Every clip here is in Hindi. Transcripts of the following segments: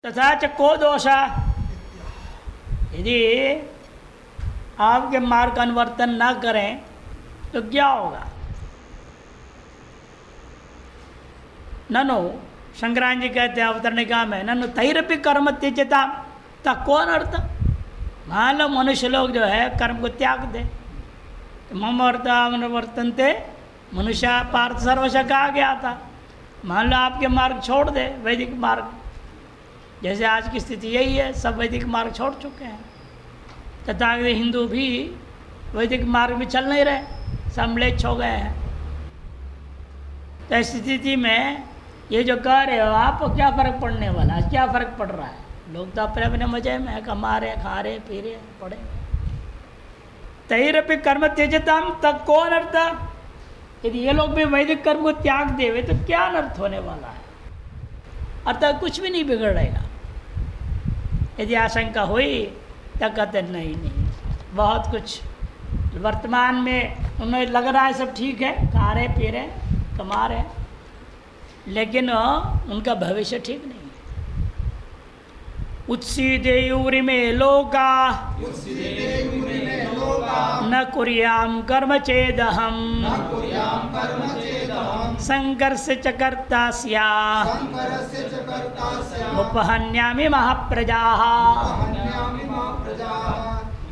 तथा च को दोष, यदि आपके मार्ग का अनुवर्तन न करें तो क्या होगा। ननु शंकराचार्य जी कहते हैं अवतरणिका में, ननु तैरपि कर्म त्यजता, तक कौन अर्थ। मान लो मनुष्य लोग जो है कर्म को त्याग दे, मम वर्तनते मनुष्य पार्थ सर्वश कहा गया था। मान लो आपके मार्ग छोड़ दे, वैदिक मार्ग, जैसे आज की स्थिति यही है, सब वैदिक मार्ग छोड़ चुके हैं। तथागत हिंदू भी वैदिक मार्ग में चल नहीं रहे, सब म्लेच्छ हो गए हैं। तो इस स्थिति में ये जो कह रहे हो आपको क्या फ़र्क पड़ने वाला है, क्या फ़र्क पड़ रहा है। लोग तो अपने अपने मजे में कमा रहे, खा रहे, पी रहे, पड़े। तैरपि कर्म त्यजताम तक कौन अर्थ, यदि ये लोग भी वैदिक कर्म को त्याग देवे तो क्या अनर्थ होने वाला है। अर्थात कुछ भी नहीं बिगड़ेगा। यदि आशंका हुई तो कहते नहीं, बहुत कुछ वर्तमान में उन्हें लग रहा है सब ठीक है, खा रहे, पी रहे, कमा रहे, लेकिन उनका भविष्य ठीक नहीं। उत्सीदेयुरि में लोका न कुर्याम कर्म चेदहम संघर्ष च कर्ता स्याः उपहन्यामि महाप्रजाः।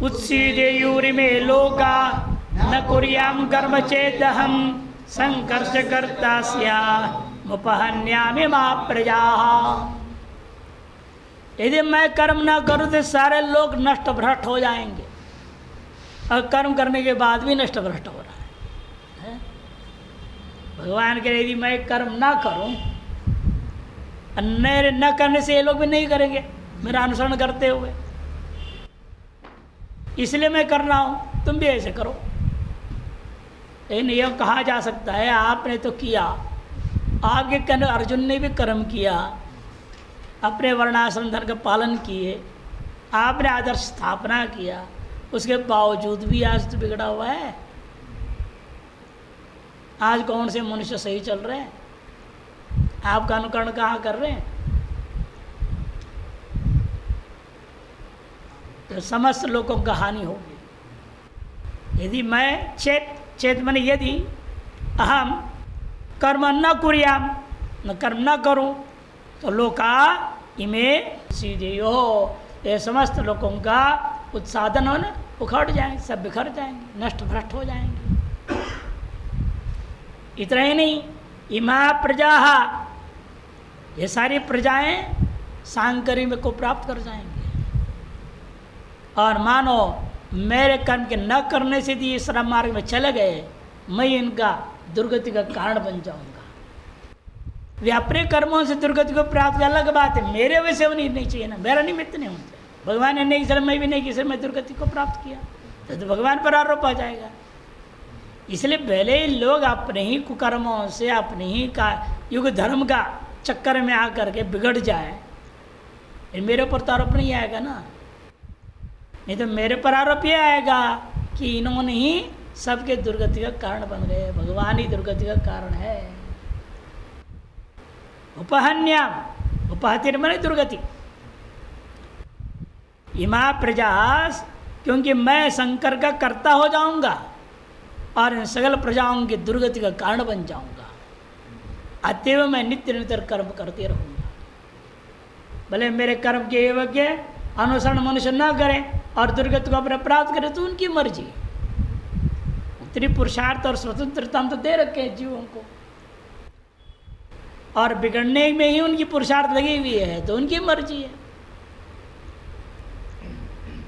उत्सीदेयुरि में लोका न कुर्याम कर्म चेदहम संघर्ष कर्ता स्याः उपहन्यामि महाप्रजाः। यदि मैं कर्म ना करूँ तो सारे लोग नष्ट भ्रष्ट हो जाएंगे, और कर्म करने के बाद भी नष्ट भ्रष्ट हो रहा है। भगवान कह रहे यदि मैं कर्म ना करूँ, अन्य न करने से ये लोग भी नहीं करेंगे मेरा अनुसरण करते हुए, इसलिए मैं कर रहा हूँ, तुम भी ऐसे करो। लेकिन यह कहा जा सकता है आपने तो किया, आपके कहने अर्जुन ने भी कर्म किया, अपने वर्णाश्रम धर्म का पालन किए, आपने आदर्श स्थापना किया, उसके बावजूद भी आज तो बिगड़ा हुआ है। आज कौन से मनुष्य सही चल रहे हैं, आपका अनुकरण कहाँ कर रहे हैं। तो समस्त लोगों को हानि होगी। यदि मैं चेत माने यदि अहम कर्म न कुर्याम, न कर्म न करूं तो लोका इमे सीधे हो, ये समस्त लोगों का उत्साधन हो ना उखड़ जाएंगे, सब बिखर जाएंगे, नष्ट भ्रष्ट हो जाएंगे। इतना ही नहीं, इमा प्रजा, ये सारी प्रजाएं सांकरी में को प्राप्त कर जाएंगे। और मानो मेरे कर्म के न करने से यदि इस मार्ग में चले गए, मैं इनका दुर्गति का कारण बन जाऊंगा। वे अपने कर्मों से दुर्गति को प्राप्त कर, अलग बात है, मेरे वैसे होनी नहीं चाहिए ना, मेरा निमित्त नहीं होता। भगवान ने नहीं, मैं भी नहीं किसी मैं दुर्गति को प्राप्त किया तो भगवान पर आरोप आ जाएगा। इसलिए पहले ही लोग अपने ही कुकर्मों से, अपने ही का युग धर्म का चक्कर में आकर के बिगड़ जाए, मेरे ऊपर तो आरोप नहीं आएगा ना। नहीं तो मेरे पर आरोप ये आएगा कि इन्होंने ही सबके दुर्गति का कारण बन गए, भगवान ही दुर्गति का कारण है। उपहन्याम, उपहतिर माने दुर्गति। इमा प्रजा, क्योंकि मैं शंकर का कर्ता हो जाऊंगा और इन सकल प्रजाओं की दुर्गति का कारण बन जाऊंगा, अतएव मैं नित्य निरंतर कर्म करते रहूंगा। भले मेरे कर्म के योग्य अनुसरण मनुष्य न करें और दुर्गति को अपने प्राप्त करें तो उनकी मर्जी। उत्तरी पुरुषार्थ और स्वतंत्रता हम तो दे रखे हैं जीवों को, और बिगड़ने में ही उनकी पुरुषार्थ लगी हुई है तो उनकी मर्जी है।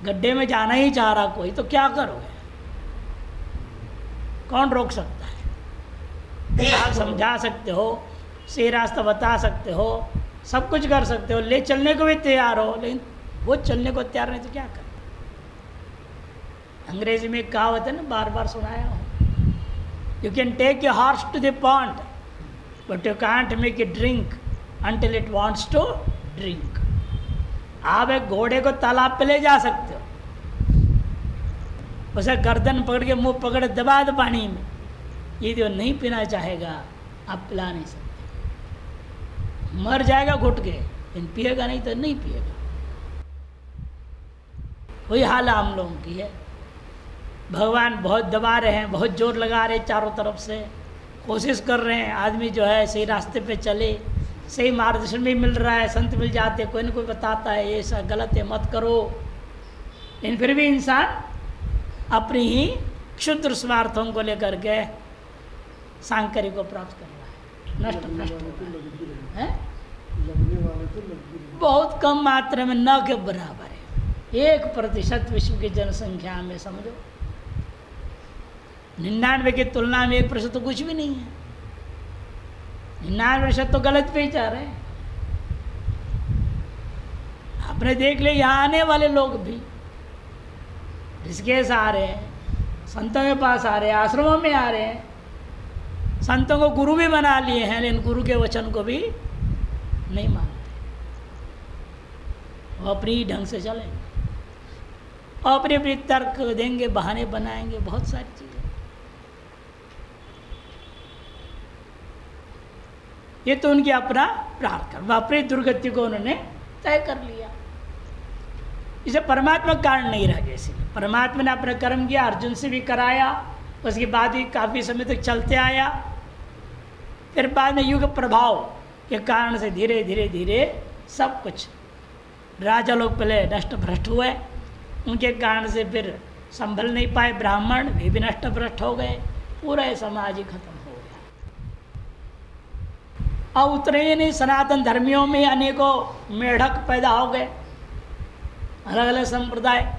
गड्ढे में जाना ही चाह रहा कोई तो क्या करोगे, कौन रोक सकता है। आप समझा सकते हो, सही रास्ता बता सकते हो, सब कुछ कर सकते हो, ले चलने को भी तैयार हो, लेकिन वो चलने को तैयार नहीं तो क्या कर। अंग्रेजी में कहावत है ना, बार बार सुनाया हो, you can take your horse to the pond but you can't make it drink until it wants to drink. आप एक घोड़े को तालाब पे ले जा सकते हो, उसे गर्दन पकड़ के मुंह पकड़ दबा दो पानी में, यदि वो नहीं पीना चाहेगा आप पिला नहीं सकते, मर जाएगा घुट के। लेकिन पिएगा नहीं तो नहीं पिएगा। वही हाल हम लोगों की है। भगवान बहुत दबा रहे हैं, बहुत जोर लगा रहे हैं, चारों तरफ से कोशिश कर रहे हैं आदमी जो है सही रास्ते पे चले, सही मार्गदर्शन भी मिल रहा है, संत मिल जाते हैं, कोई ना कोई बताता है ये ऐसा गलत है मत करो, लेकिन फिर भी इंसान अपनी ही क्षुद्र स्वार्थों को लेकर के सांकर्य को प्राप्त कर रहा है, नष्ट भ्रष्ट हो रहा है। बहुत कम मात्रा में न के बराबर है, 1% विश्व की जनसंख्या में समझो। 99 की तुलना में 1% तो कुछ भी नहीं है। 99% तो गलत पे ही जा रहे हैं। आपने देख लिया यहाँ आने वाले लोग भी ऋषिकेश आ रहे हैं, संतों के पास आ रहे हैं, आश्रमों में आ रहे हैं, संतों को गुरु भी बना लिए हैं, लेकिन गुरु के वचन को भी नहीं मानते। वो अपनी ढंग से चलेंगे और अपने अपने तर्क देंगे, बहाने बनाएंगे, बहुत सारी चीज़ें। ये तो उनकी अपना प्रार्थना, अपनी दुर्गति को उन्होंने तय कर लिया। इसे परमात्मा कारण नहीं रह गया। इसलिए परमात्मा ने अपना कर्म किया, अर्जुन से भी कराया, उसके बाद भी काफ़ी समय तक चलते आया। फिर बाद में युग प्रभाव के कारण से धीरे धीरे धीरे सब कुछ, राजा लोग पहले नष्ट भ्रष्ट हुए, उनके कारण से फिर संभल नहीं पाए, ब्राह्मण वे भी नष्ट भ्रष्ट हो गए, पूरा समाज ही खत्म हो गया। अब उतरे ही नहीं, सनातन धर्मियों में अनेकों मेढक पैदा हो गए, अलग अलग संप्रदाय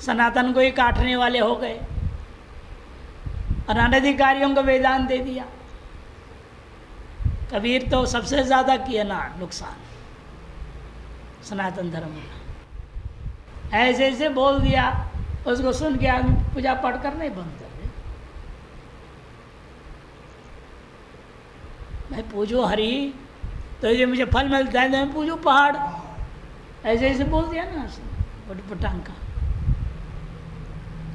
सनातन को ही काटने वाले हो गए, और अनधिकारियों को वेदांत दे दिया। कबीर तो सबसे ज़्यादा किया ना नुकसान सनातन धर्म का, ऐसे ऐसे बोल दिया, उसको सुन के आदमी पूजा पाठ करना ही बंद कर दे। मैं पूजो हरि तो ये मुझे फल मिलता है, तो मैं पूजो पहाड़, ऐसे ऐसे बोल दिया ना पटांग का।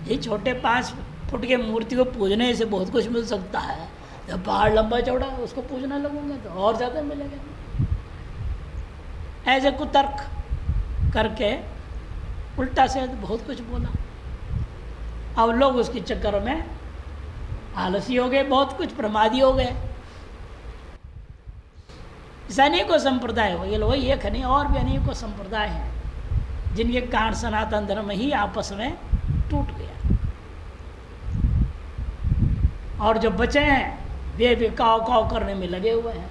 ये छोटे 5 फुट के मूर्ति को पूजने से बहुत कुछ मिल सकता है, जब पहाड़ लंबा चौड़ा है उसको पूजना लगूंगा तो और ज़्यादा मिलेगा। ऐसे कुतर्क करके उल्टा से बहुत कुछ बोला। अब लोग उसके चक्कर में आलसी हो गए, बहुत कुछ प्रमादी हो गए। इस अनेकों संप्रदाय हो, ये लोग एक नहीं और भी अनेकों संप्रदाय हैं जिनके कारण सनातन धर्म ही आपस में टूट गया। और जो बचे हैं वे भी काव काव करने में लगे हुए हैं,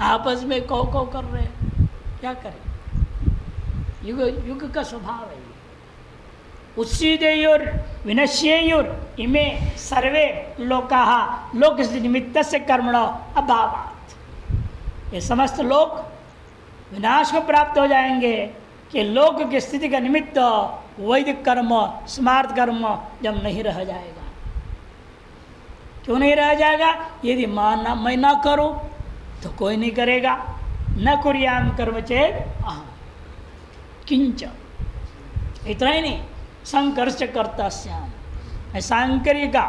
आपस में काव काव कर रहे हैं। क्या करें, युग युग का स्वभाव है। उत्सीदेयुर विनश्येयुर इमे सर्वे लोकाः लोक निमित्त से कर्मणो अभावात्। ये समस्त लोग विनाश को प्राप्त हो जाएंगे कि लोक की स्थिति का निमित्त वैदिक कर्म, स्मार्त कर्म जब नहीं रह जाएगा। क्यों नहीं रह जाएगा? यदि मैं ना करूं तो कोई नहीं करेगा। न कुर्याम कर्म चेद अहम् किंच। इतना ही नहीं, संकर्ष करता श्याम, मैं सांकर्य का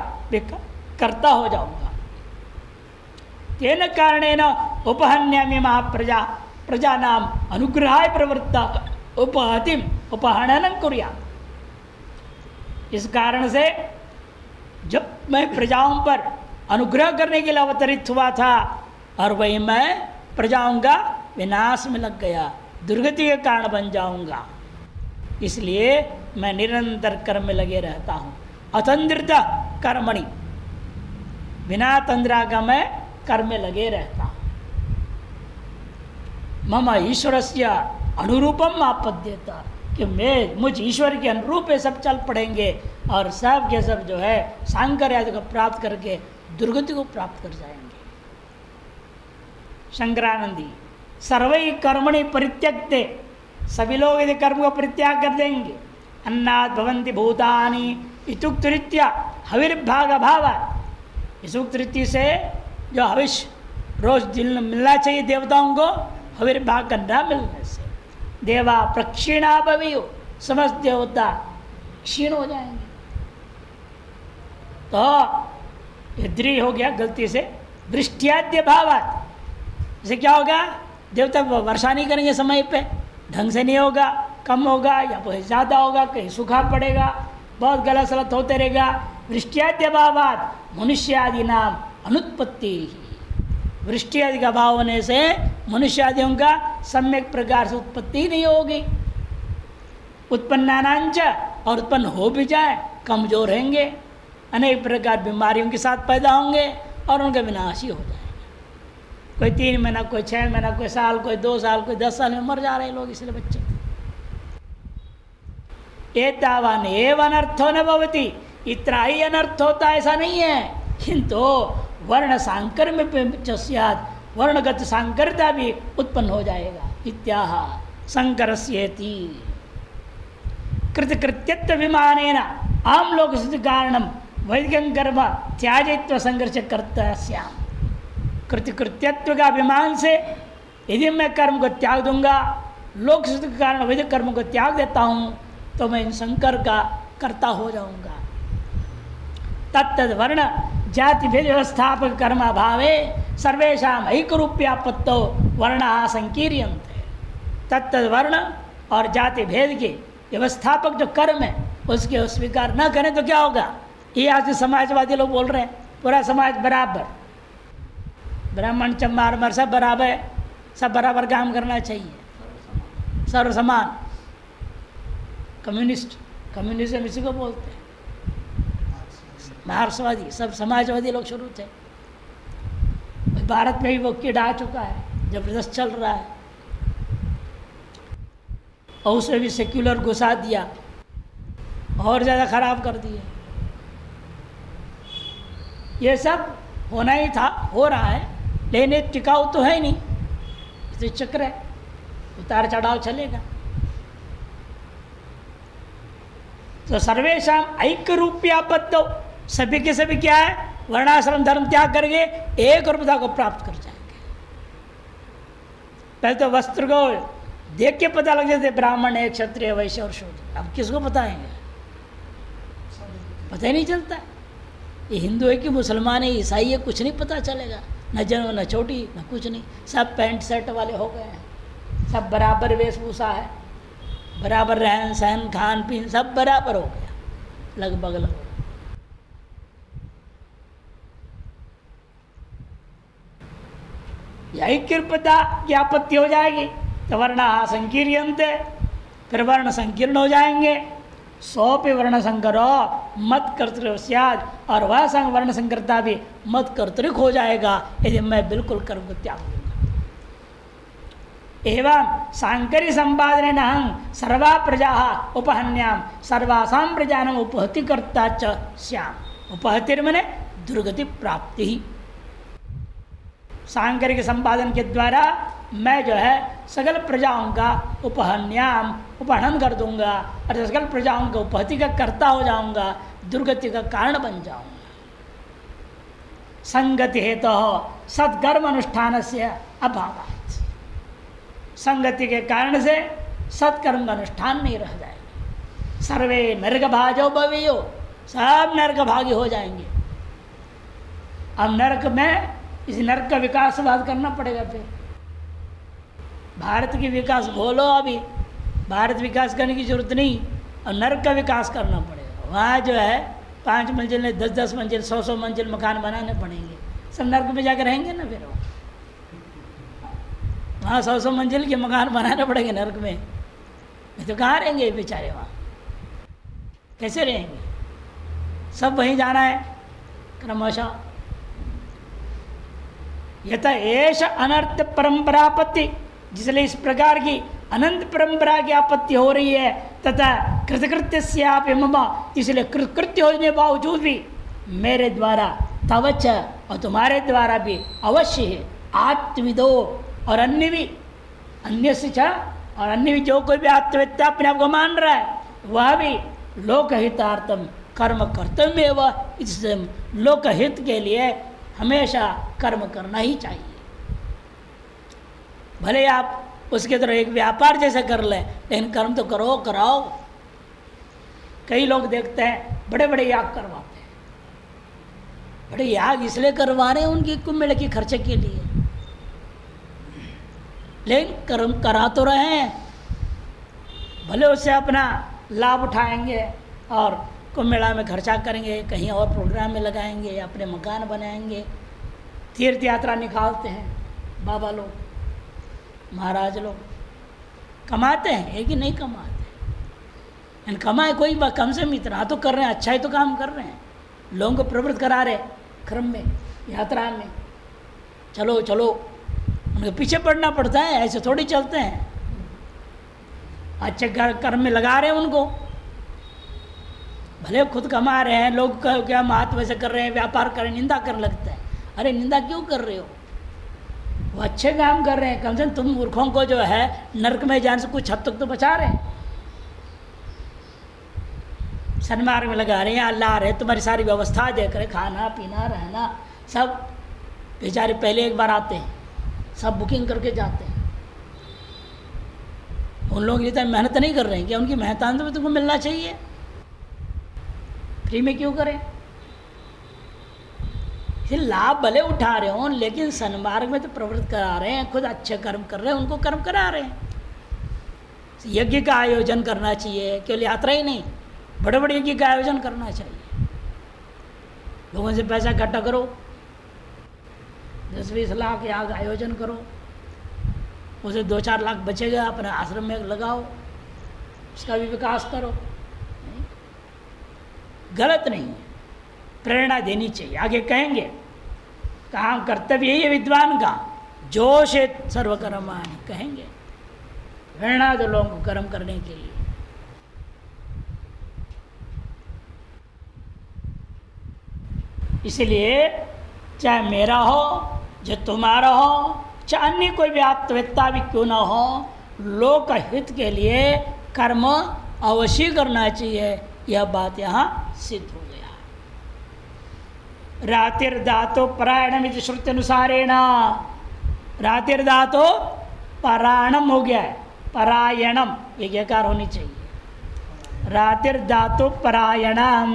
कर्ता हो जाऊंगा। तेन कारणेन उपहन्यामि महाप्रजा प्रजा नाम अनुग्रहाय प्रवृत्ता उपहतिम उपहननं कुर्याम। इस कारण से जब मैं प्रजाओं पर अनुग्रह करने के लिए अवतरित हुआ था, और वही मैं प्रजाओं का विनाश में लग गया, दुर्गति के कारण बन जाऊंगा। इसलिए मैं निरंतर कर्म में लगे रहता हूँ। अतंद्रित कर्मणि, बिना तंद्रा का मैं कर्म में लगे रहता हूँ। मम ईश्वरस्य अनुरूपम आपद्येत, कि मैं मुझ ईश्वर के अनुरूप ये सब चल पड़ेंगे और सब के सब जो है सांकर्य आदि को प्राप्त करके दुर्गति को प्राप्त कर जाएंगे। शंकरानंदी सर्वै कर्मणि परित्यक्ते, सभी लोग यदि कर्म को परित्याग कर देंगे, अन्नात् भवन्ति भूतानि इत्युक्तरीत्या हविर्भाग अभाव। इस उक्त रीति से जो हविष रोज मिलना चाहिए देवताओं को, हविर्भाग का न मिलने से देवा प्रक्षीणा भवेयु, समस्त देवता क्षीण हो जाएंगे। तो यद्री हो गया गलती से वृष्टियाद्य भावात्, इससे क्या होगा, देवता वर्षा नहीं करेंगे समय पे, ढंग से नहीं होगा, कम होगा या बहुत ज़्यादा होगा, कहीं सूखा पड़ेगा, बहुत गलत सलत होते रहेगा। वृष्टियाद्यभावात मनुष्य आदि नाम अनुत्पत्ति, वृष्टि आदि का अभाव होने से मनुष्य आदियों का सम्यक प्रकार से उत्पत्ति नहीं होगी। उत्पन्नानांच, और उत्पन्न हो भी जाए कमजोर रहेंगे, अनेक प्रकार बीमारियों के साथ पैदा होंगे और उनका विनाश ही हो जाएगा। कोई 3 महीना, कोई 6 महीना, कोई साल, कोई 2 साल, कोई 10 साल में मर जा रहे लोग इसलिए बच्चे। एतावान एव अनर्थो न भवति, इतना ही अनर्थ होता ऐसा नहीं है, किंतु वर्ण सांकर में स्यात्, वर्णगत सांकरता भी उत्पन्न हो जाएगा। इत्याह संकरस्येति कृतकृत्यत्व विमानेन आम लोक सिद्ध कारणम वैदिक कर्म त्याजित्व संघर्ष करता श्याम। कृतकृत्यत्व का अभिमान से यदि मैं कर्म को त्याग दूंगा, लोक सिद्ध के कारण वैदिक कर्म को त्याग देता हूँ, तो मैं इन संकर का कर्ता हो जाऊंगा। तत्तद वर्ण जाति भेद व्यवस्थापक कर्माभावे सर्वेशा ऐक्यरूप्यापत्तो वर्ण संकीर्यन्ते। तत्तद वर्ण और जाति भेद के व्यवस्थापक जो कर्म है उसके स्वीकार न करें तो क्या होगा। ये आज समाजवादी लोग बोल रहे हैं पूरा समाज बराबर, ब्राह्मण चमार मर सब बराबर है, सब बराबर काम करना चाहिए, सर्व समान। कम्युनिज्म इसी को बोलते हैं, मार्क्सवादी, सब समाजवादी लोग शुरू थे। भारत में भी वो कीड़ा आ चुका है, जबरदस्त चल रहा है, और उसमें भी सेक्युलर घुसा दिया और ज़्यादा खराब कर दिए। ये सब होना ही था, हो रहा है, लेकिन टिकाऊ तो है नहीं, इसे चक्र है, उतार चढ़ाव चलेगा। तो सर्वेशम ऐक्य रूप्यापत्तो, सभी के सभी क्या है, वर्णाश्रम धर्म त्याग करके एक रूपता को प्राप्त कर जाएंगे। पहले तो वस्त्र को देख के पता लग जाते ब्राह्मण है, क्षत्रिय, वैश्य और शूद्र, अब किसको बताएंगे, पता ही नहीं चलता। ये हिंदू है कि मुसलमान है, ईसाई है, कुछ नहीं पता चलेगा, न जन्म न छोटी न कुछ नहीं, सब पैंट शर्ट वाले हो गए हैं, सब बराबर वेशभूषा है, बराबर रहन सहन खान पीन सब बराबर हो गया लगभग लगभग। ऐक्यरूपता की आपत्ति हो जाएगी तो वर्ण संकीर्यन्ते, फिर वर्ण संकीर्ण हो जाएंगे। सोपि वर्ण संकरो मत कर्तृ स्याद, और वह संग वर्ण संकरता भी मत कर्तृक हो जाएगा यदि मैं बिल्कुल कर्म को त्याग दूंगा। एवं सांकरी संपादन अहं सर्वा प्रजा उपहन्याम सर्वासाम प्रजानम उपहति कर्ता च श्याम। उपहतिर मने दुर्गति प्राप्ति ही। सांकरी के संपादन के द्वारा मैं जो है सकल प्रजाओं का उपहन्याम उपहनन कर दूंगा, और सकल प्रजाओं का उपहति का कर्ता हो जाऊंगा, दुर्गति का कारण बन जाऊंगा। संगति हेतु तो सत्कर्म अनुष्ठान से अभाव, संगति के कारण से सत्कर्म का अनुष्ठान नहीं रह जाएगा। सर्वे नरक भाजो भवेयो, सब नरक भागी हो जाएंगे। अब नरक में इस नरक का विकासवाद करना पड़ेगा। फिर भारत की विकास बोलो, अभी भारत विकास करने की जरूरत नहीं, और नरक का विकास करना पड़ेगा। वहाँ जो है 5 मंजिल 10-10 मंजिल 100-100 मंजिल मकान बनाने पड़ेंगे, सब नरक में जाकर रहेंगे ना। फिर वहाँ 100-100 मंजिल के मकान बनाने पड़ेंगे नरक में, नहीं तो कहाँ रहेंगे बेचारे, वहाँ कैसे रहेंगे। सब वहीं जाना है क्रमशः। यथा एष अनर्थ परंपरापत्ति, जिसलिए इस प्रकार की अनंत परंपरा की आपत्ति हो रही है, तथा कृतकृत्य स्यापि मम, इसलिए कृत्य होने बावजूद भी मेरे द्वारा तवच, और तुम्हारे द्वारा भी अवश्य है, आत्मविदो, और अन्य भी, अन्य से और अन्य भी जो कोई भी आत्मवेत्ता अपने आप को मान रहा है, वह भी लोकहितार्थम कर्म कर्तव्य, वह इस लोकहित के लिए हमेशा कर्म करना ही चाहिए। भले आप उसके तरह एक व्यापार जैसे कर लें, लेकिन कर्म तो करो कराओ। कई लोग देखते हैं बड़े बड़े याग करवाते हैं, बड़े याग इसलिए करवा रहे हैं उनकी कुंभ मेले के खर्चे के लिए, लेकिन कर्म करा तो रहे हैं, भले उससे अपना लाभ उठाएंगे और कुंभ मेला में खर्चा करेंगे, कहीं और प्रोग्राम में लगाएंगे, अपने मकान बनाएंगे, तीर्थ यात्रा निकालते हैं बाबा लोग, महाराज लोग, कमाते हैं, एक ही नहीं कमाते। कमाए कोई कम से कम इतना तो कर रहे हैं, अच्छा ही तो काम कर रहे हैं, लोगों को प्रवृत्त करा रहे क्रम में, यात्रा में, चलो चलो, उनके पीछे पड़ना पड़ता है, ऐसे थोड़ी चलते हैं। अच्छे कर्म में लगा रहे हैं उनको, भले खुद कमा रहे हैं, लोग क्या महत्व वैसे कर रहे हैं, व्यापार कर रहे हैं, निंदा करने लगता है। अरे निंदा क्यों कर रहे हो, वो अच्छे काम कर रहे हैं, कम से कम तुम मूर्खों को जो है नरक में जाने से कुछ हद तक तो बचा रहे हैं, सन्मार्ग में लगा रहे हैं, अल्लाह रहे, तुम्हारी सारी व्यवस्था देख रहे, खाना पीना रहना सब। बेचारे पहले एक बार आते हैं, सब बुकिंग करके जाते हैं, उन लोग इतना मेहनत नहीं कर रहे हैं, क्या उनकी मेहनत तो तुमको मिलना चाहिए, फ्री में क्यों करें। ये लाभ भले उठा रहे हो, लेकिन सन्मार्ग में तो प्रवृत्त करा रहे हैं, खुद अच्छे कर्म कर रहे हैं, उनको कर्म करा रहे हैं। यज्ञ का आयोजन करना चाहिए, केवल यात्रा ही नहीं, बड़े बड़े यज्ञ का आयोजन करना चाहिए। लोगों से पैसा इकट्ठा करो, 10-20 लाख याग आयोजन करो, उसे 2-4 लाख बचेगा, अपने आश्रम में लगाओ, उसका भी विकास करो। नहीं? गलत नहीं है, प्रेरणा देनी चाहिए। आगे कहेंगे कहाँ कर्तव्य यही है विद्वान का, जोश है सर्वकर्माणि, कहेंगे प्रेरणा दो लोगों को कर्म करने के लिए। इसलिए चाहे मेरा हो, चाहे तुम्हारा हो, चाहे अन्य कोई भी आत्मवेत्ता भी क्यों ना हो, लोक हित के लिए कर्म अवश्य करना चाहिए। यह बात यहाँ सिद्ध हो गया। रातिर्धातो परायणम इति श्रुति अनुसारेण, रातिर्धातो परायणम हो गया है, परायणम यकार होनी चाहिए। रातिर्धातो परायणम,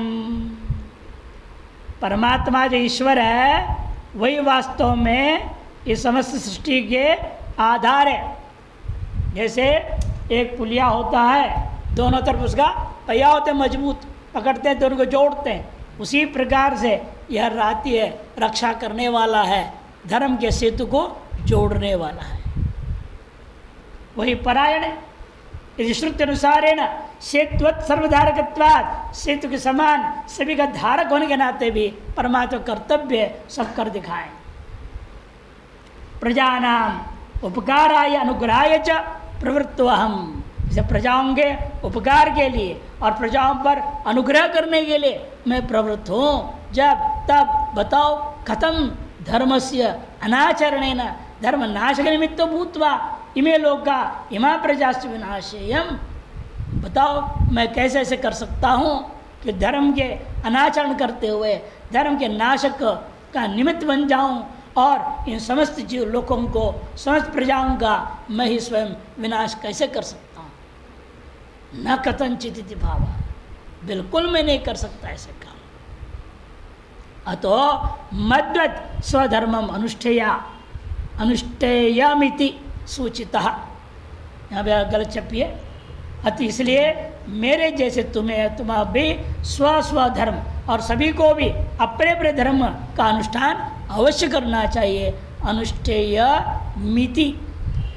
परमात्मा जो ईश्वर है वही वास्तव में इस समस्त सृष्टि के आधार है। जैसे एक पुलिया होता है, दोनों तरफ उसका पहिया होते हैं, मजबूत पकड़ते हैं, दोनों को जोड़ते हैं, उसी प्रकार से यह राति है, रक्षा करने वाला है, धर्म के सेतु को जोड़ने वाला है, वही परायण है। इस श्रुति अनुसारेण सेतुवत् सर्वधारकत्वात्, सेतु के समान सभी का धारक होने के नाते भी परमात्मा कर्तव्य सब कर दिखाएं। प्रजानाम उपकाराय अनुग्रहाय च प्रवृत्तोऽहम्, जैसे प्रजाओं के उपकार के लिए और प्रजाओं पर अनुग्रह करने के लिए मैं प्रवृत्त हूँ। जब तब बताओ कथम धर्मस्य अनाचरणेन धर्म नाशक निमित्तो भूत्वा इमे लोका इमा प्रजास्य विनाशेयम, बताओ मैं कैसे ऐसे कर सकता हूँ कि धर्म के अनाचरण करते हुए धर्म के नाशक का निमित्त बन जाऊँ और इन समस्त जीव लोगों को, समस्त प्रजाओं का मैं ही स्वयं विनाश कैसे कर सकता हूँ। न कथंचित इति भावा, बिल्कुल मैं नहीं कर सकता ऐसे काम। अतो मद्वत् स्वधर्मम अनुष्ठेयमिति सूचितः, यहाँ पे गलत छपी है। अति इसलिए मेरे जैसे तुम भी स्व धर्म और सभी को भी अपने अपने धर्म का अनुष्ठान अवश्य करना चाहिए। अनुष्ठेय मिति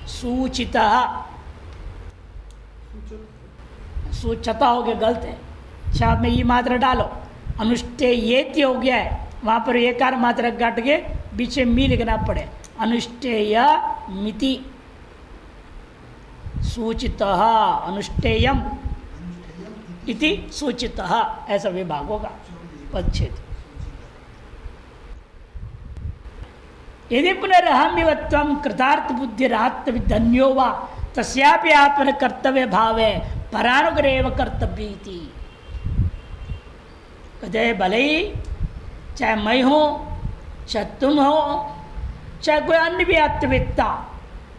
सूचितः, सूचता हो गया, गलत है, शायद में ये मात्रा डालो, अनुष्ठेयेति हो गया है, वहाँ पर एकार मात्रा काट के बीच में मी लिखना पड़े। अनुष्ठेय मिति सूचितः, अनुष्ठेयम इति सूचितः, ऐसा विभाग होगा पदच्छेद। यदि पुनरहमिवत्वं कृतार्थ बुद्धिरात्मविधन्यो वा तस्यापि आत्मन कर्तव्य भावे परानुग्रह कर्तव्य इति। कहते भले ही चाहे मैं हो, चाहे तुम हो, चाहे कोई अन्य भी आत्मवेत्ता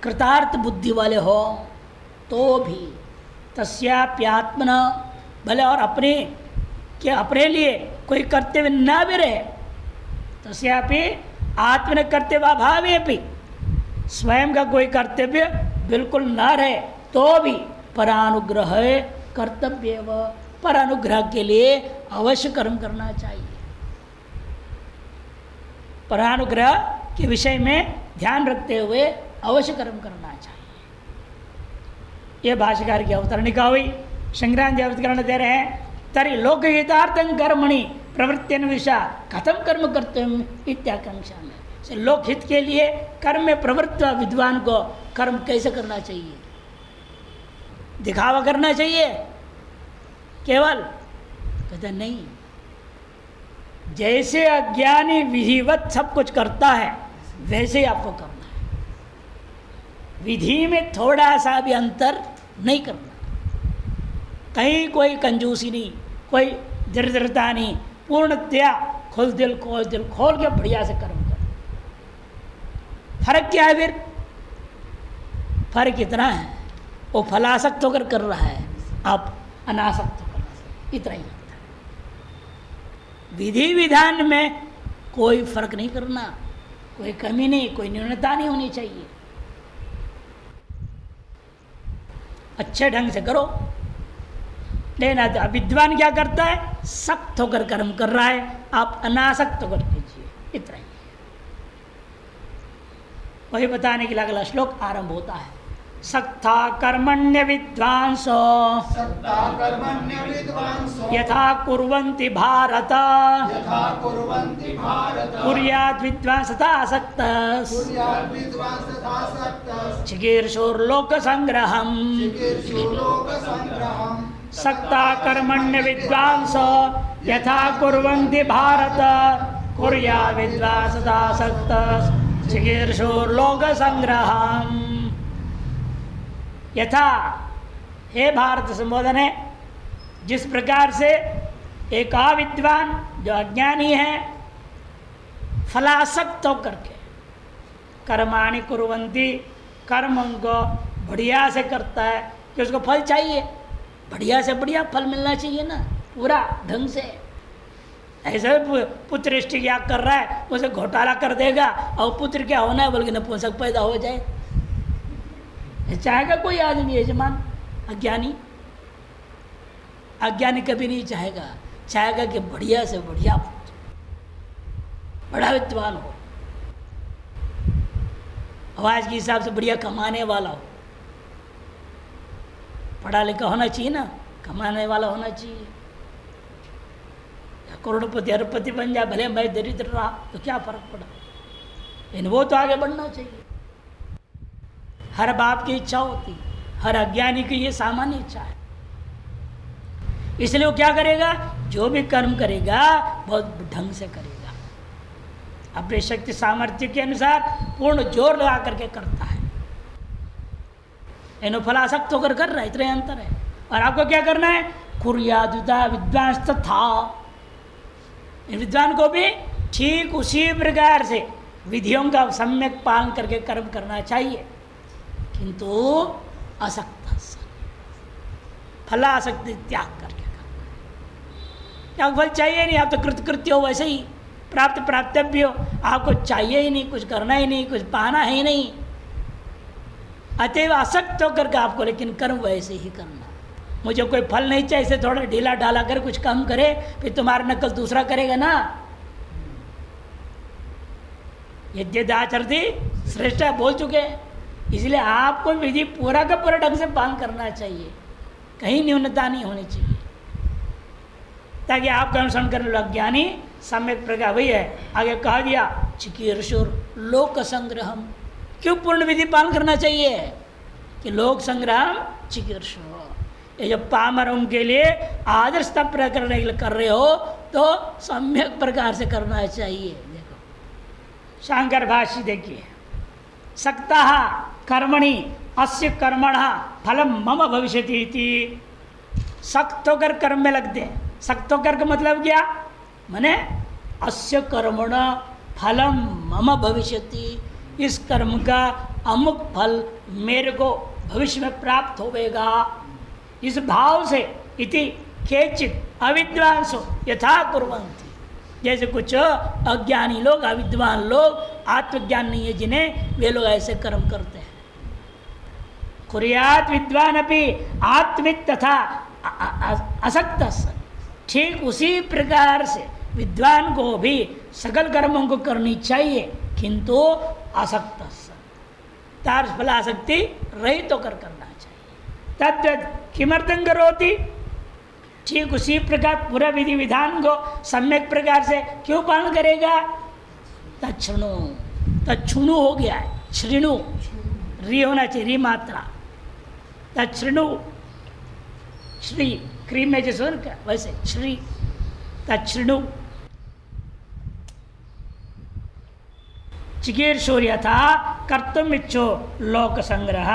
कृतार्थ बुद्धि वाले हो, तो भी तस्याप्यात्मन, भले और अपने के अपने लिए कोई कर्तव्य न भी रहे, तस्यापि आत्मन कर्तव्य भावे भी स्वयं का कोई कर्तव्य बिल्कुल न रहे तो भी परानुग्रह कर्तव्य व पर अनुग्रह के लिए अवश्य कर्म करना चाहिए। परानुग्रह के विषय में ध्यान रखते हुए अवश्य कर्म करना चाहिए। यह भाष्यकार की अवतरणिका हुई। संग्रांति अवतरण दे रहे हैं, तरी लोकहितार्थं कर्मणि प्रवृत्त्यन्विषा कथम कर्म कर्तव्यम् इत्याकांक्षा में से लोकहित के लिए कर्म में प्रवृत्त विद्वान को कर्म कैसे करना चाहिए? दिखावा करना चाहिए केवल? कहते नहीं, जैसे अज्ञानी विधिवत सब कुछ करता है वैसे ही आपको करना है। विधि में थोड़ा सा भी अंतर नहीं करना, कहीं कोई कंजूसी नहीं, कोई दरिद्रता नहीं, पूर्णतया खोल दिल खोल के बढ़िया से कर्म करो। फर्क क्या है फिर? फर्क इतना है, वो फलासक्त होकर कर रहा है, आप अनासक्त होकर, इतना ही होता है। विधि विधान में कोई फर्क नहीं करना, कोई कमी नहीं, कोई न्यूनता नहीं होनी चाहिए। अच्छे ढंग से करो। लेना तो विद्वान क्या करता है? सख्त होकर कर्म कर रहा है, आप अनासक्त होकर कीजिए, इतना ही। वही बताने के लिए अगला श्लोक आरंभ होता है। सक्ता कर्मण्य विद्वांसो यथा कुर्वन्ति भारत कुर्याद् विद्वांसता आसक्तः चिकीर्षुर्लोक संग्रहम्। सक्ता कर्मण्य विद्वांसो यथा कुर्वन्ति भारत कुर्याद् विद्वांसता आसक्तः चिकीर्षुर्लोक संग्रहम्। यथा, हे भारत संबोधन है, जिस प्रकार से एक अविद्वान जो अज्ञानी है फलासक्त होकर के कर्माणि कुर्वन्ति, कर्म को बढ़िया से करता है कि उसको फल चाहिए, बढ़िया से बढ़िया फल मिलना चाहिए ना, पूरा ढंग से। ऐसे पुत्र इष्टि याग कर रहा है, उसे घोटाला कर देगा और पुत्र क्या होना है बल्कि नपुंसक पैदा हो जाए, चाहेगा कोई आदमी? यजमान अज्ञानी कभी नहीं चाहेगा। चाहेगा कि बढ़िया से बढ़िया बड़ा विद्वान हो, आवाज के हिसाब से बढ़िया कमाने वाला हो, पढ़ा लिखा होना चाहिए ना, कमाने वाला होना चाहिए। करोड़पति अरबपति बन जाए, भले मैं दरिद्र रहा तो क्या फर्क पड़ा, लेकिन वो तो आगे बढ़ना चाहिए। हर बाप की इच्छा होती, हर अज्ञानी की ये सामान्य इच्छा है। इसलिए वो क्या करेगा? जो भी कर्म करेगा बहुत ढंग से करेगा, अपने शक्ति सामर्थ्य के अनुसार पूर्ण जोर लगा करके करता है। इन फलासक्त होकर कर रहा है, इतना अंतर है। और आपको क्या करना है? कुर्यादुता विद्वांस तथा, विद्वान को भी ठीक उसी प्रकार से विधियों का सम्यक पालन करके कर्म करना चाहिए, किंतु असक्त फलासक्ति त्याग करके करना। क्या फल चाहिए नहीं, आप तो कृतकृत्य हो, वैसे ही प्राप्तव्य हो, आपको चाहिए ही नहीं, कुछ करना ही नहीं, कुछ पाना ही नहीं, अतएव असक्त होकर के आपको लेकिन कर्म वैसे ही करना। मुझे कोई फल नहीं चाहिए, इसे थोड़ा ढीला ढाला कर कुछ कम करे, फिर तुम्हारा नकल दूसरा करेगा ना। यद्यदाचरति श्रेष्ठ बोल चुके हैं, इसलिए आपको विधि पूरा का पूरा ढंग से पालन करना चाहिए, कहीं न्यूनता नहीं होनी चाहिए, ताकि आपका अनुसरण करने वाला ज्ञानी सम्यक प्रकार। वही है आगे कहा दिया, चिकीर्षुर लोक संग्रहम। क्यों पूर्ण विधि पालन करना चाहिए? कि लोक संग्रहम चिकीर्षु, ये जो पामरों के लिए आदर्श तप करने के लिए कर रहे हो तो सम्यक प्रकार से करना चाहिए। देखो शंकर भाष्य देखिए, सक्ता कर्मणि अस्य कर्मण फलम मम भविष्यति इति। सख्त होकर कर्म में लगते हैं, सख्त होकर का मतलब क्या? माने अस्य कर्मण फलम मम भविष्यति, इस कर्म का अमुक फल मेरे को भविष्य में प्राप्त होगा, इस भाव से इति केचित अविद्वांसो यथा कुर्वन्ति। जैसे कुछ अज्ञानी लोग, अविद्वान लोग, आत्मज्ञान नहीं है जिन्हें, वे लोग ऐसे कर्म करते हैं। कुर्यात विद्वान अपि आत्मिक तथा असक्त, ठीक उसी प्रकार से विद्वान को भी सकल कर्मों को करनी चाहिए, किंतु असक्त तार फलासक्ति रहित होकर करना चाहिए। तद्वत् किमर्थं करोति, ठीक उसी प्रकार पूरा विधि विधान को सम्यक प्रकार से क्यों पालन करेगा। तच्छृणु, तच्छृणु हो गया है, श्रीणु री होना चाहिए, री मात्रा। तच्छृणु श्री क्रीम में जैसे वैसे श्री, तच्छृणु। चिकीर्षुर्य था कर्तुम इच्छो लोक संग्रह,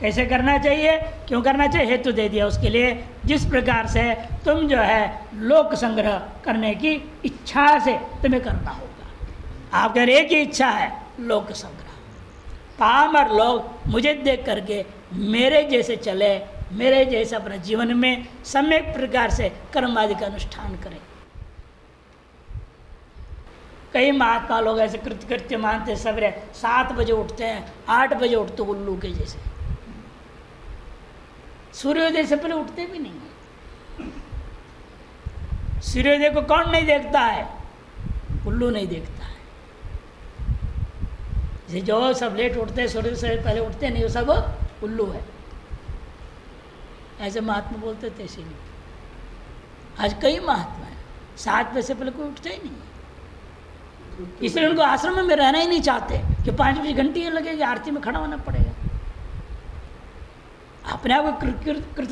कैसे करना चाहिए, क्यों करना चाहिए, हेतु दे दिया उसके लिए। जिस प्रकार से तुम जो है लोक संग्रह करने की इच्छा से तुम्हें करना होगा। आपका एक ही इच्छा है, लोक संग्रह। पामर लोग मुझे देख करके मेरे जैसे चले, मेरे जैसे अपने जीवन में सम्यक प्रकार से कर्म आदि का अनुष्ठान करें। कई महात्मा लोग ऐसे कृत्य मानते, सवेरे 7 बजे उठते हैं, 8 बजे उठते उल्लू के जैसे, सूर्योदय से पहले उठते भी नहीं। सूर्योदय को कौन नहीं देखता है, उल्लू नहीं देखता है। जो सब लेट उठते हैं, सूर्य से पहले उठते नहीं, वो सब उल्लू है, ऐसे महात्मा बोलते थे। इसीलिए आज कई महात्मा है 7 बजे से पहले कोई उठता ही नहीं, इसलिए उनको आश्रम में रहना ही नहीं चाहते कि 5 बजे घंटी लगेगी, आरती में खड़ा होना पड़ेगा। अपने आप को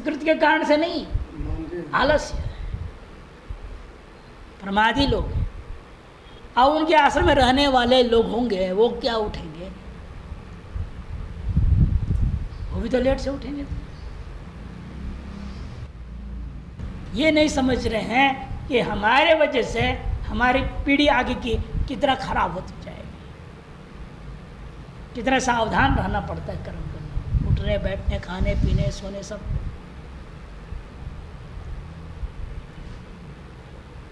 कृत के कारण से नहीं, आलस्य है, प्रमादी लोग हैं। अब उनके आश्रम में रहने वाले लोग होंगे, वो क्या उठेंगे, वो भी तो लेट से उठेंगे। ये नहीं समझ रहे हैं कि हमारे वजह से हमारी पीढ़ी आगे की कितना खराब होती जाएगी, कितना सावधान रहना पड़ता है कर्म करना, उठने बैठने, खाने पीने, सोने, सब।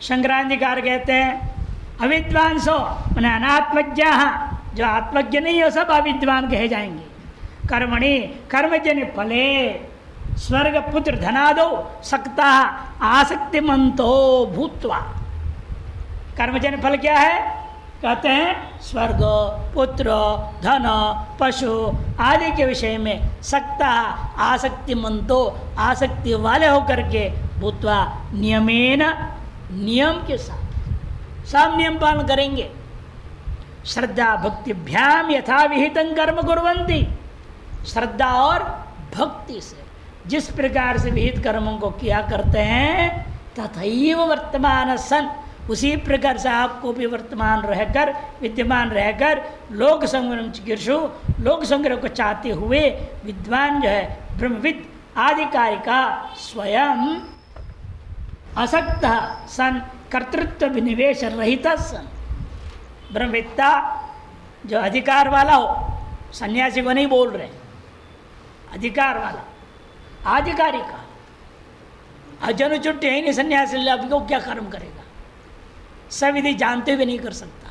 शंकराचार्य कहते हैं अविद्वान सो मैंने अनात्मज्ञ, जो आत्मज्ञ नहीं हो सब अविद्वान कहे जाएंगे। कर्मणि कर्मजन्य फले स्वर्ग पुत्र धनादो सक्ता आसक्तिमंतो भूत्वा। कर्मजन्य फल क्या है, कहते हैं स्वर्ग, पुत्र, धन, पशु आदि के विषय में सक्ता आसक्तिमंतो, आसक्ति वाले होकर के, भूत्वा नियमेन, नियम के साथ सब नियम पालन करेंगे। श्रद्धा भक्तिभ्याम यथा विहितं कर्म कुर्वन्ति, श्रद्धा और भक्ति से जिस प्रकार से विहित कर्मों को किया करते हैं, तथैव वर्तमान सन, उसी प्रकार से आपको भी वर्तमान रहकर, विद्यमान रहकर, लोक संग्रह चिकीर्षु, लोक संग्रह को चाहते हुए विद्वान जो है ब्रह्मविद आधिकारी का स्वयं असक्त सन, कर्तृत्व विनिवेश रहित सन, ब्रह्मविद्ता जो अधिकार वाला हो, सन्यासी को नहीं बोल रहे, अधिकार वाला, आधिकारी का। अजन छुट्टी है नहीं सन्यासी, अभी को क्या कर्म करेगा, सब विधि जानते हुए नहीं कर सकता,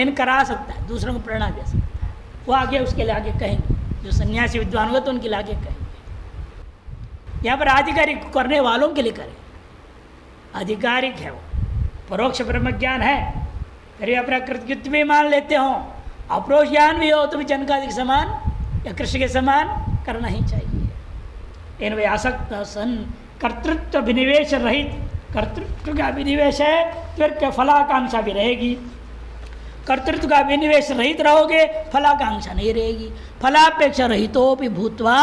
इन करा सकता है, दूसरों को प्रेरणा दे सकता है। वो आगे उसके लिए आगे कहेंगे, जो सन्यासी विद्वान होगा तो उनके लिए आगे कहेंगे। यहाँ पर आधिकारिक करने वालों के लिए करें, आधिकारिक है वो, परोक्ष ब्रह्म ज्ञान है, फिर अपना कृतकृत्य भी मान लेते हो, अपरोक्ष ज्ञान भी हो तो भी जनकादि के समान या कृष्ण के समान करना ही चाहिए। इन वे आसक्त सन, कर्तृत्व विनिवेश रहित, कर्तृत्व का विनिवेश है फिर क्या फलाकांक्षा भी रहेगी, कर्तृत्व का विनिवेश रहित रहोगे फलाकांक्षा नहीं रहेगी। फलापेक्षा रहितो भी भूतवा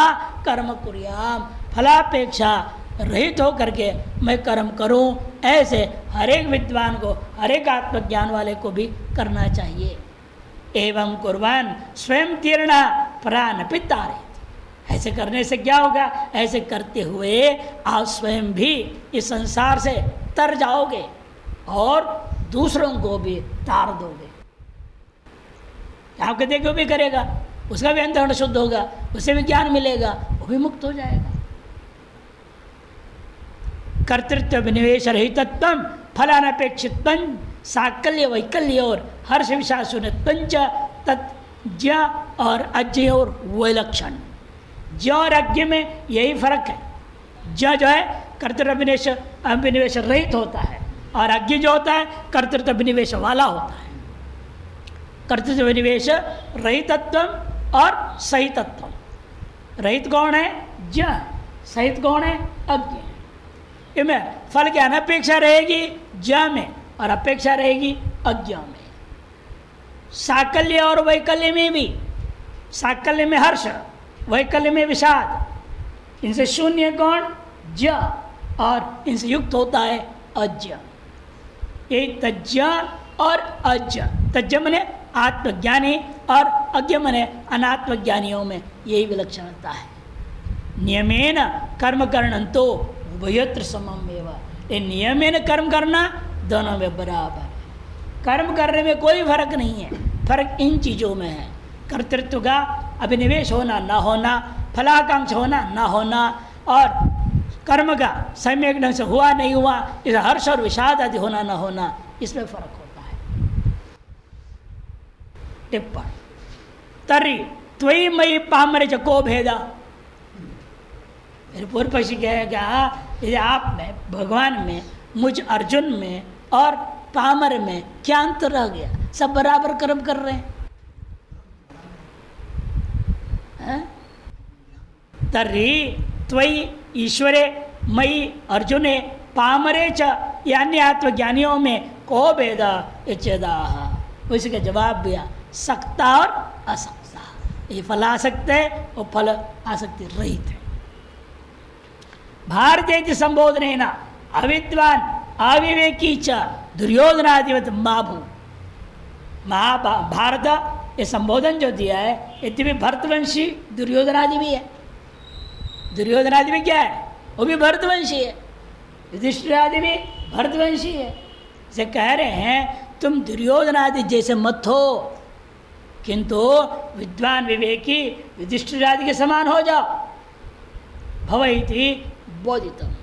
कर्म कुर्याम, फलापेक्षा रहित हो करके मैं कर्म करूं, ऐसे हर एक विद्वान को, हर एक आत्मज्ञान वाले को भी करना चाहिए। एवं कुर्बान स्वयं तीर्णा प्राण पितारे, ऐसे करने से क्या होगा, ऐसे करते हुए आप स्वयं भी इस संसार से तर जाओगे और दूसरों को भी तार दोगे। आपके देखो भी करेगा, उसका भी अंतःकरण शुद्ध होगा, उसे भी ज्ञान मिलेगा, वो भी मुक्त हो जाएगा। कर्तृत्व विनिवेश रहितत्वम फलानपेक्षित पंच साकल्य वैकल्य और हर्ष विशासुन पंच तत् ज और अज्ञ और वैलक्षण। ज और अज्ञ में यही फर्क है। ज जो है कर्तृत्व अभिनिवेश अभिनिवेश रहित होता है और अज्ञ जो होता है कर्तृत्व अभिनिवेश वाला होता है। कर्तृत्व अभिनिवेश रहितत्व और सहितत्व। रहित कौन है? ज। सहित कौन है? अज्ञ। इनमें फल की अनपेक्षा रहेगी ज में और अपेक्षा रहेगी अज्ञ में। साकल्य और वैकल्य में भी, साकल्य में हर्ष, वैकल्य में विषाद, इनसे शून्य कौन? ज और इनसे युक्त होता है अज्ञ। ये तज्ज और अज्ञ। तज्ज मने आत्मज्ञानी और अज्ञ मने अनात्मज्ञानियों में यही विलक्षणता है। नियमेन कर्म करणं तो उभयत्र समम एव। ये नियमेन कर्म करना दोनों में बराबर है। कर्म करने में कोई फर्क नहीं है, फर्क इन चीज़ों में है। कर्तृत्व का अभिनिवेश होना ना होना, फलाकांक्ष होना ना होना और कर्म का सम्यक ढंग से हुआ नहीं हुआ, इस हर्ष और विषाद आदि होना ना होना, इसमें फर्क होता है। टिप्पण तर्हि त्वयि मयि पामरे च को भेदा। फिर पूर्व पक्षी कहेगा यदि आप में, भगवान में, मुझ अर्जुन में और पामर में क्या अंतर रह गया? सब बराबर कर्म कर रहे हैं। तर्हि त्वयि ईश्वरे मयि अर्जुने पामरे च यानी आत्मज्ञानियों में को भेद इच्छेदाः। उसका जवाब दिया सकता और असक्ता। ये फलासक्त है और फल आसक्ति रहित है। भारतीय संबोधन अविद्वान अविवेकी च दुर्योधनादिवत माभू। महाभारत ये संबोधन जो दिया है यद्यपि भरतवंशी दुर्योधनादि भी है। दुर्योधनादि भी क्या है? वो भी भरतवंशी है। युधिष्ठिरादि भी भरतवंशी है। से कह रहे हैं तुम दुर्योधनादि जैसे मत हो, किंतु विद्वान विवेकी युधिष्ठिरादि के समान हो जाओ। भवैति बोधितम।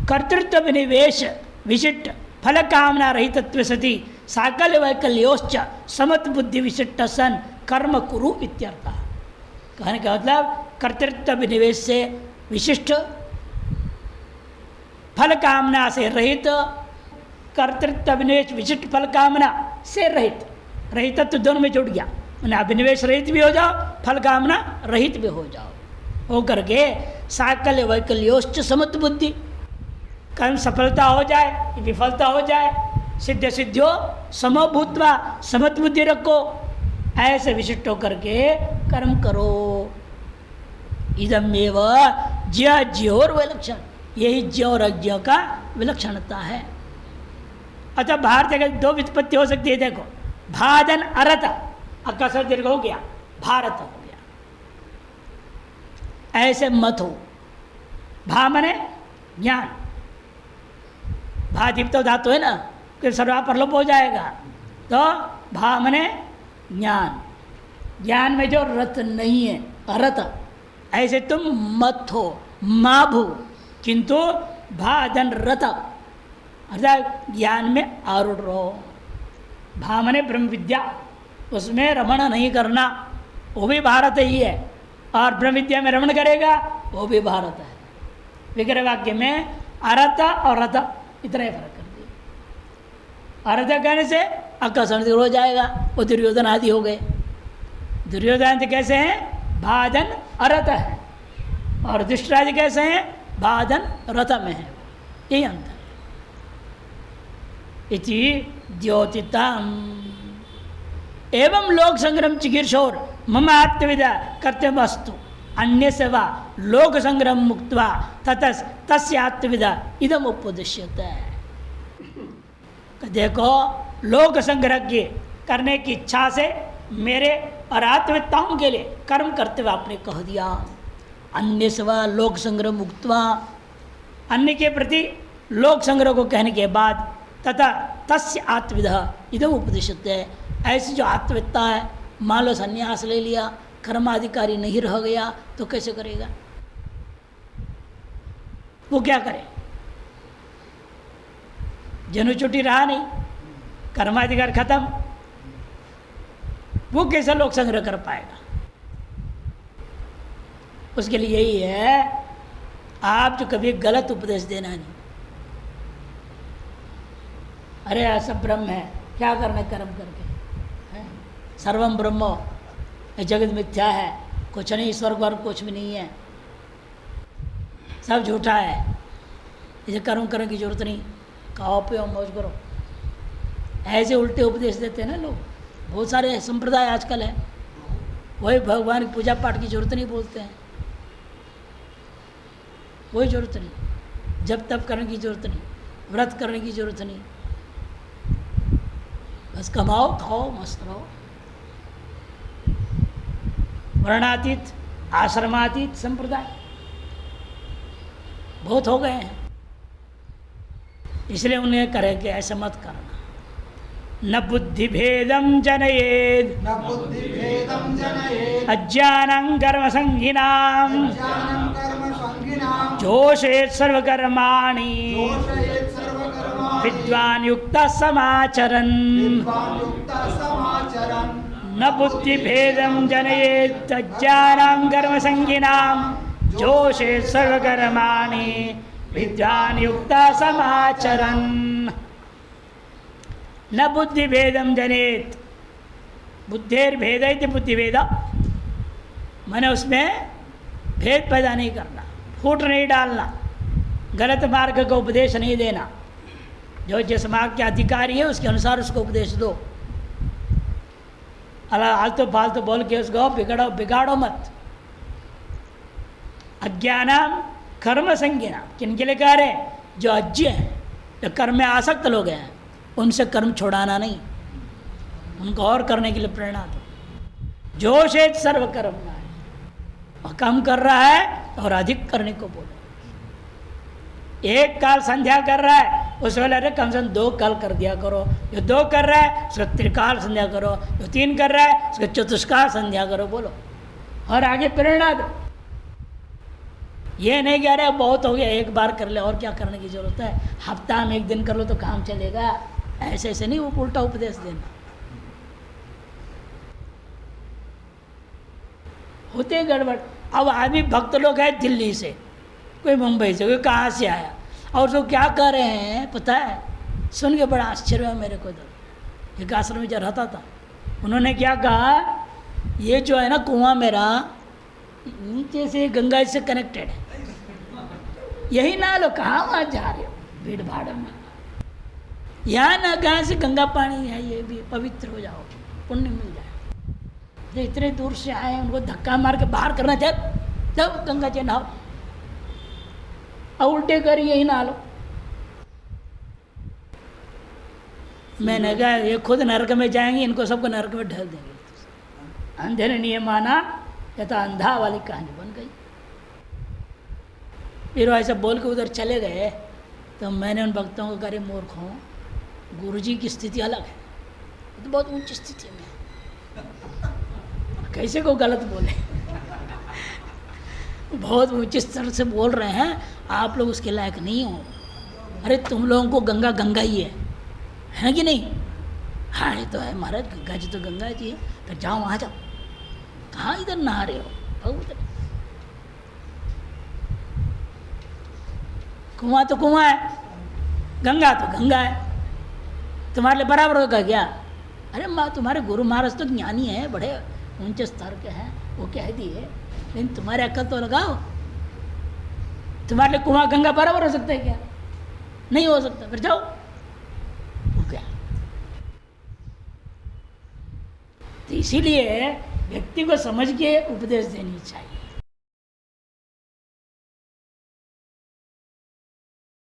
कर्तृत्व विनिवेश विशिष्ट फल कामना रहितत्व सति साकल्य वैकल्योश्च समत बुद्धि विशिष्ट सन कर्म कुरु इत्यर्थ। कहने का मतलब कर्तृत्व विनिवेश से विशिष्ट, फल कामना से रहित, कर्तृत्व विनिवेश विशिष्ट फल कामना से रहित, रहितत्व दोनों में जुड़ गया। मैंने अभिनिवेश रहित भी हो जाओ, फल कामना रहित भी हो जाओ। हो करके साकल्य वैकल्योश्च समत बुद्धि, कर्म सफलता हो जाए विफलता हो जाए, सिद्ध सिद्धियो समभूत्वा समत बुद्धि रखो, ऐसे विशिष्ट होकर के कर्म करो। इदमेव ज्ञ ज्योर विलक्षण। यही ज्ञ और अज्ञ का विलक्षणता है। अतः भारत के दो व्युत्पत्ति हो सकती है। देखो भादन अरत, अकसर दीर्घ हो गया, भारत हो गया। ऐसे मत हो। भा मने ज्ञान, भा दीप्त धातु है ना, कि सर्वा परलोप हो जाएगा। तो भा मने ज्ञान, ज्ञान में जो रत नहीं है अरत, ऐसे तुम मत हो। माभू किंतु भादन रत, अर्थात ज्ञान में आरूढ़ रहो। भा मने ब्रह्म विद्या, उसमें रमण नहीं करना, वो भी भारत ही है। और ब्रह्म विद्या में रमण करेगा, वो भी भारत है। विग्रह वाक्य में अरत और रत इतना ही फर्क कर दिया। अरत कहने से आकर्षण दूर हो जाएगा, वो दुर्योधन आदि हो गए। दुर्योधन कैसे हैं? भादन अरत है। और दुष्टराज कैसे हैं? भादन रत में है। यही अंतर है। इति द्योतितम एवं लोक संग्रम चिकीर्षोर मम आत्मविदा कर्तव्यस्तु अन्य से वा लोक संग्रम मुक्त्वा ततस तस्य आत्मविदा इदम उपदिश्यते। देखो लोक संग्रह के करने की इच्छा से मेरे और आत्मविद्ताओं के लिए कर्म करते हुए आपने कह दिया। अन्य से वा लोक संग्रह मुक्त्वा, अन्य के प्रति लोक संग्रह को कहने के बाद तथा तस्य आत्मविदा इदम उपदिश्यते। ऐसी जो आत्मविद्ता है, मान लो संन्यास ले लिया, कर्माधिकारी नहीं रह गया, तो कैसे करेगा? वो क्या करे? जनुचुटी रहा नहीं, कर्माधिकार खत्म, वो कैसे लोक संग्रह कर पाएगा? उसके लिए यही है, आप जो कभी गलत उपदेश देना नहीं। अरे ऐसा ब्रह्म है, क्या करना कर्म करके, सर्वम ब्रह्म, जगत मिथ्या है, कुछ नहीं, स्वर्ग वर्ग कुछ भी नहीं है, सब झूठा है, इसे कर्म करने की जरूरत नहीं, खाओ पियो मौज करो। ऐसे उल्टे उपदेश देते हैं ना लोग, बहुत सारे संप्रदाय आजकल है, वही भगवान की पूजा पाठ की जरूरत नहीं बोलते हैं, कोई जरूरत नहीं, जब तब करने की जरूरत नहीं, व्रत करने की जरूरत नहीं, बस कमाओ खाओ मस्त रहो। वर्णातीत आश्रमातीत संप्रदाय बहुत हो गए हैं, इसलिए उन्हें करे कि ऐसा मत करना। न बुद्धि भेदम जनयेद, न बुद्धि भेदम जनयेत्, अज्ञानं कर्म संगिनाम, अज्ञानं कर्म संगिनां, जोषेत् सर्वकर्माणि, दोषयेत् सर्वकर्माणि, विद्वान् युक्तः समाचरन्। विद्वान् युक्तः समाचरन्। न बुद्धि भेदम जनयेत्, अज्ञानं कर्म संगिनाम, जोषेत् सर्वकर्माणि, विद्वान् युक्तः समाचरन्। न बुद्धि भेदम जनेत, बुद्धेर भेद बुद्धिभेद, मैंने उसमें भेद पैदा नहीं करना, फूट नहीं डालना, गलत मार्ग का उपदेश नहीं देना, जो जिस मार्ग के अधिकारी है उसके अनुसार उसको उपदेश दो। आलतू फालतू बोल के उसको बिगाड़ो मत। अज्ञानम कर्म संज्ञा, किन के लिए कह रहे हैं? जो अज्ञ हैं, जो कर्म में आसक्त लोग हैं, उनसे कर्म छोड़ाना नहीं, उनको और करने के लिए प्रेरणा दो। जोश है सर्वकर्म है, और कम कर रहा है और अधिक करने को बोलो। एक काल संध्या कर रहा है, उस वेले अरे कम से कम 2 काल कर दिया करो। जो 2 कर रहा है उसको 3 काल संध्या करो, जो 3 कर रहा है उसको 4 संध्या करो, बोलो, और आगे प्रेरणा दो। ये नहीं कह रहे बहुत हो गया, एक बार कर ले, और क्या करने की जरूरत है, हफ्ता में 1 दिन कर लो तो काम चलेगा, ऐसे ऐसे नहीं वो उल्टा उपदेश देना। होते गड़बड़। अब आदमी भक्त लोग है दिल्ली से, कोई मुंबई से, कोई कहाँ से आया, और जो क्या कर रहे हैं पता है, सुन के बड़ा आश्चर्य है मेरे को। तो एक आश्रम में जब रहता था, उन्होंने क्या कहा, ये जो है ना कुआं मेरा नीचे से गंगा से कनेक्टेड है, यही ना लो, कहाँ वहाँ जा रहे हो भीड़ भाड़ में, यहाँ ना कहाँ से गंगा पानी है, ये भी पवित्र हो जाओ, पुण्य मिल जाए। जो इतने दूर से आए उनको धक्का मार के बाहर करना चाहे, जब गंगा जी नहाओ, और उल्टे कर यही नहा लो। मैंने कहा ये खुद नरक में जाएंगे, इनको सबको नरक में ढल देंगे। अंधे ने नहीं माना, या तो अंधा वाली कहानी बन गई। फिर ऐसा बोल के उधर चले गए, तो मैंने उन भक्तों को कहा, मूर्खों, गुरुजी की स्थिति अलग है, तो बहुत ऊंची स्थिति में, कैसे को गलत बोले, बहुत ऊंचे स्तर से बोल रहे हैं, आप लोग उसके लायक नहीं हो। अरे तुम लोगों को गंगा गंगा ही है कि नहीं? हाँ ये तो है महाराज, गंगा जी तो गंगा जी है, तो जाओ वहाँ जाओ। कहाँ इधर नहा रहे हो? उधर कुआं तो कुआं है, गंगा तो गंगा है, तुम्हारे लिए बराबर होगा क्या? अरे माँ तुम्हारे गुरु महाराज तो ज्ञानी है, बड़े ऊंचे स्तर के हैं, वो कह दिए, लेकिन तुम्हारे अक्ल तो लगाओ। तुम्हारे लिए कुआं गंगा बराबर हो सकता है क्या? नहीं हो सकता, फिर जाओ। वो क्या? तो इसीलिए व्यक्ति को समझ के उपदेश देनी चाहिए।